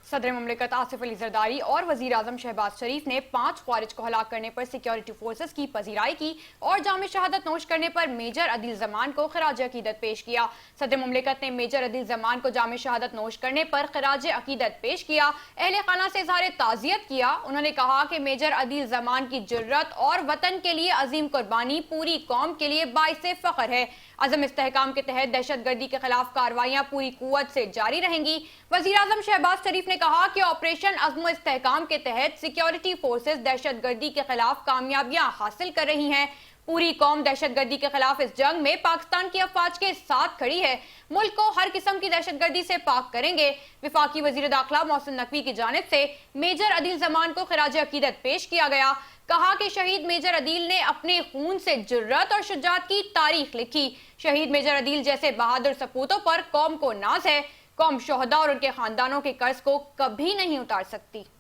सदर मुमलिकत आसिफ अली जरदारी और वजीर आजम शहबाज शरीफ ने 5 ख्वारिज को हलाक करने पर सिक्योरिटी फोर्सेस की पजीराई की और जामे शहादत नोश करने पर मेजर अदील जमान को खराज अकीदत पेश किया। सदर मुमलिकत ने मेजर अदील जमान को जामे शहादत नोश करने पर खराज अकीदत पेश किया, अहले खाना से इजहार ताज़ियत किया। उन्होंने कहा कि मेजर अदील जमान की जुर्रत और वतन के लिए अजीम कुर्बानी पूरी कौम के लिए बाइसे फख्र है। अज़म इस्तेहकाम के तहत दहशत गर्दी के खिलाफ कार्रवाइयां पूरी कुव्वत से जारी रहेंगी। वजीर आजम शहबाज शरीफ ने कहा कि ऑपरेशन अज़्म इस्तेहकाम के तहत सिक्योरिटी फोर्सेस दहशत गर्दी के खिलाफ कामयाबियां हासिल कर रही हैं। पूरी कौम दहशत गर्दी के खिलाफ इस जंग में पाकिस्तान की अफवाज के साथ खड़ी है। मुल्क को हर किस्म की दहशत गर्दी से पाक करेंगे। वफाकी वजीर दाखिला मोहसिन नकवी की जानिब से मेजर अदील जमान को खराज अकीदत पेश किया गया। कहा कि शहीद मेजर अदील ने अपने खून से जुर्रत और शुजाअत की तारीख लिखी। शहीद मेजर अदील जैसे बहादुर सपूतों पर कौम को नाज है। कौम शोहदा और उनके खानदानों के कर्ज को कभी नहीं उतार सकती।